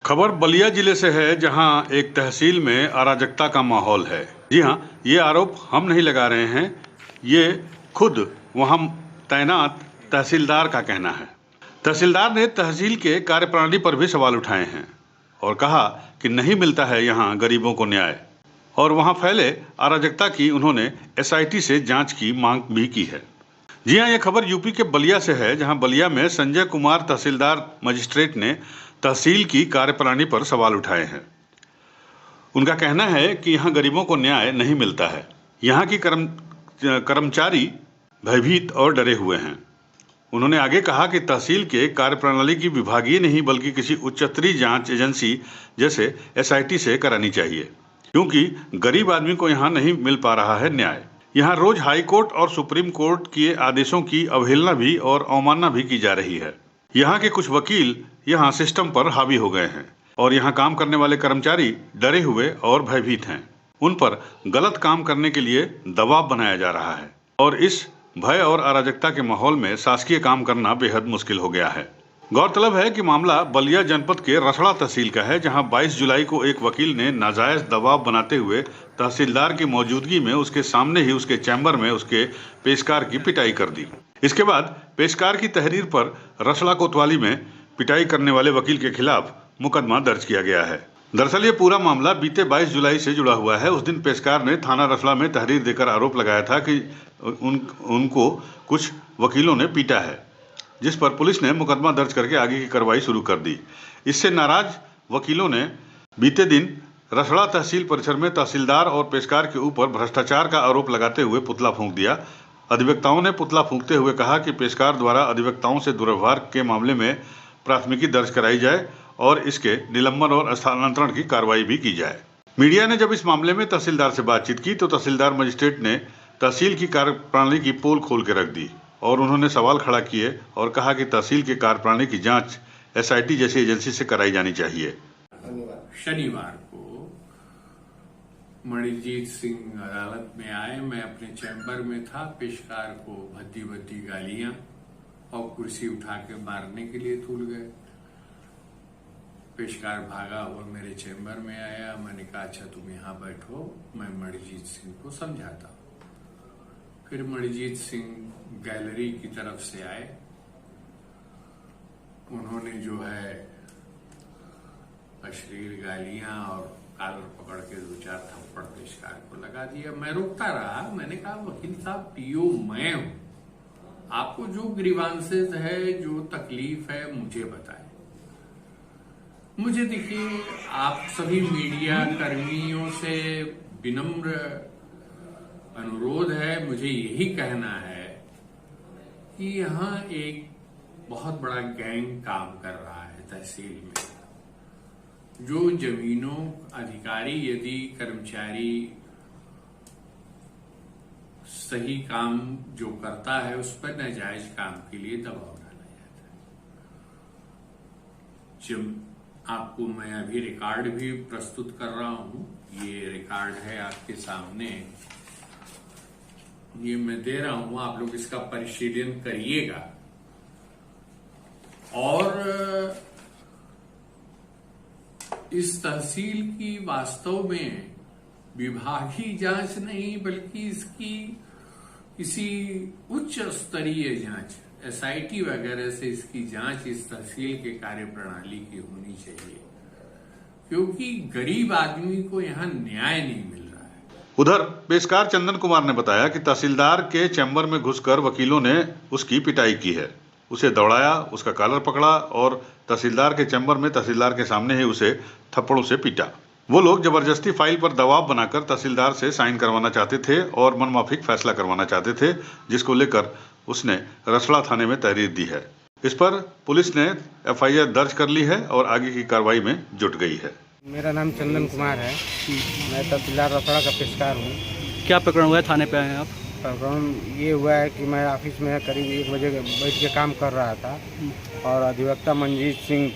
खबर बलिया जिले से है, जहां एक तहसील में अराजकता का माहौल है। जी हां, ये आरोप हम नहीं लगा रहे हैं, ये खुद वहां तैनात तहसीलदार का कहना है। तहसीलदार ने तहसील के कार्यप्रणाली पर भी सवाल उठाए हैं और कहा कि नहीं मिलता है यहां गरीबों को न्याय, और वहां फैले अराजकता की उन्होंने एसआईटी से जांच की मांग भी की है। जी हां, यह खबर यूपी के बलिया से है, जहां बलिया में संजय कुमार तहसीलदार मजिस्ट्रेट ने तहसील की कार्यप्रणाली पर सवाल उठाए हैं। उनका कहना है कि यहां गरीबों को न्याय नहीं मिलता है। यहां की कर्मचारी भयभीत और डरे हुए हैं। उन्होंने आगे कहा कि तहसील के कार्यप्रणाली की विभागीय नहीं बल्कि किसी उच्चस्तरीय जांच एजेंसी जैसे एसआईटी से करानी चाहिए, क्योंकि गरीब आदमी को यहां नहीं मिल पा रहा है न्याय। यहां रोज हाई कोर्ट और सुप्रीम कोर्ट के आदेशों की अवहेलना भी और अवमानना भी की जा रही है। यहाँ के कुछ वकील यहाँ सिस्टम पर हावी हो गए हैं और यहाँ काम करने वाले कर्मचारी डरे हुए और भयभीत हैं। उन पर गलत काम करने के लिए दबाव बनाया जा रहा है और इस भय और अराजकता के माहौल में शासकीय काम करना बेहद मुश्किल हो गया है। गौरतलब है कि मामला बलिया जनपद के रसड़ा तहसील का है, जहां 22 जुलाई को एक वकील ने नाजायज दबाव बनाते हुए तहसीलदार की मौजूदगी में उसके सामने ही उसके चैम्बर में उसके पेशकार की पिटाई कर दी। इसके बाद पेशकार की तहरीर पर रसड़ा कोतवाली में पिटाई करने वाले वकील के खिलाफ मुकदमा दर्ज किया गया है। दरअसल ये पूरा मामला बीते 22 जुलाई से जुड़ा हुआ है। उस दिन पेशकार ने थाना रसड़ा में तहरीर देकर आरोप लगाया था कि उनको कुछ वकीलों ने पीटा है, जिस पर पुलिस ने मुकदमा दर्ज करके आगे की कार्रवाई शुरू कर दी। इससे नाराज वकीलों ने बीते दिन रसड़ा तहसील परिसर में तहसीलदार और पेशकार के ऊपर भ्रष्टाचार का आरोप लगाते हुए पुतला फूंक दिया। अधिवक्ताओं ने पुतला फूंकते हुए कहा कि पेशकार द्वारा अधिवक्ताओं से दुर्व्यवहार के मामले में प्राथमिकी दर्ज कराई जाए और इसके निलंबन और स्थानांतरण की कार्रवाई भी की जाए। मीडिया ने जब इस मामले में तहसीलदार से बातचीत की तो तहसीलदार मजिस्ट्रेट ने तहसील की कार्यप्रणाली की पोल खोल के रख दी और उन्होंने सवाल खड़ा किए और कहा कि तहसील के कार्यप्रणाली की जांच एसआईटी जैसी एजेंसी से कराई जानी चाहिए। शनिवार को मणिजीत सिंह अदालत में आए। मैं अपने चैम्बर में था। पेशकार को भद्दी भद्दी गालियां और कुर्सी उठा के मारने के लिए तुल गए। पेशकार भागा हुआ मेरे चैम्बर में आया। मैंने कहा अच्छा तुम यहाँ बैठो, मैं मणिजीत सिंह को समझाता हूँ। फिर मणिजीत सिंह गैलरी की तरफ से आए। उन्होंने जो है अश्लील गालियां और कॉलर पकड़ के 2-4 थप्पड़ पेशकार को लगा दिया। मैं रोकता रहा। मैंने कहा वकील साहब पीओ मैं हूं, आपको जो ग्रीवांसेस है, जो तकलीफ है मुझे बताएं। मुझे देखिए, आप सभी मीडिया कर्मियों से विनम्र अनुरोध है, मुझे यही कहना है कि यहाँ एक बहुत बड़ा गैंग काम कर रहा है तहसील में। जो जमीनों अधिकारी यदि कर्मचारी सही काम जो करता है उस पर नाजायज काम के लिए दबाव डाला जाता है। जब आपको मैं अभी रिकॉर्ड भी प्रस्तुत कर रहा हूं, ये रिकॉर्ड है आपके सामने, ये मैं दे रहा हूं, आप लोग इसका परिशीलन करिएगा। और इस तहसील की वास्तव में विभागीय जांच नहीं बल्कि इसकी किसी उच्च स्तरीय जांच, एसआईटी वगैरह से इसकी जांच इस तहसील के कार्यप्रणाली की होनी चाहिए, क्योंकि गरीब आदमी को यहाँ न्याय नहीं मिल रहा है। उधर पेशकार चंदन कुमार ने बताया कि तहसीलदार के चैम्बर में घुसकर वकीलों ने उसकी पिटाई की है, उसे दौड़ाया, उसका कॉलर पकड़ा और तहसीलदार के चैम्बर में तहसीलदार के सामने ही उसे थप्पड़ों से पीटा। वो लोग जबरदस्ती फाइल पर दबाव बनाकर तहसीलदार से साइन करवाना चाहते थे और मनमाफिक फैसला करवाना चाहते थे, जिसको लेकर उसने रसड़ा थाने में तहरीर दी है। इस पर पुलिस ने एफआईआर दर्ज कर ली है और आगे की कार्रवाई में जुट गई है। मेरा नाम चंदन कुमार है। मैं तहसीलदार रसड़ा का पेशकार हूँ। क्या प्रकरण हुआ है? थाने पे आए हैं आप? प्रकरण ये हुआ है कि मैं ऑफिस में करीब 1 बजे बैठ के काम कर रहा था और अधिवक्ता मंजीत सिंह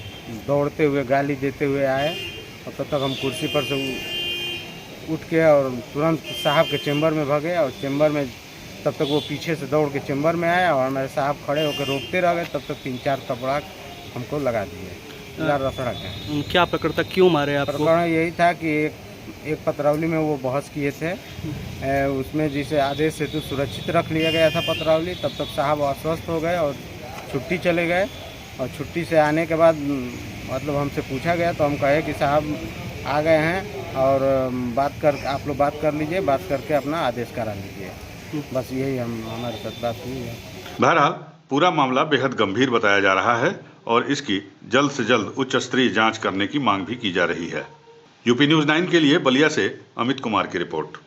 दौड़ते हुए गाली देते हुए आए और तब तक हम कुर्सी पर से उठ के और तुरंत साहब के चैम्बर में भागे और चैम्बर में तब तक वो पीछे से दौड़ के चैम्बर में आया और हमारे साहब खड़े होकर रोकते रह गए। तब तक 3-4 थप्पड़ हमको लगा दिए। चौकीदार रसड़ा के। क्या प्रकरण था, क्यों मारे आपको? प्रकरण यही था कि एक पत्रावली में वो बहस किए थे, उसमें जिसे आदेश से तो सुरक्षित रख लिया गया था पत्रावली, तब तक साहब अस्वस्थ हो गए और छुट्टी चले गए। और छुट्टी से आने के बाद मतलब हमसे पूछा गया तो हम कहे कि साहब आ गए हैं और आप लोग बात कर लीजिए, बात करके अपना आदेश करा लीजिए। बस यही हमारे साथ बात हुई है। बहरहाल पूरा मामला बेहद गंभीर बताया जा रहा है और इसकी जल्द से जल्द उच्च स्तरीय जांच करने की मांग भी की जा रही है। यूपी न्यूज़ 9 के लिए बलिया से अमित कुमार की रिपोर्ट।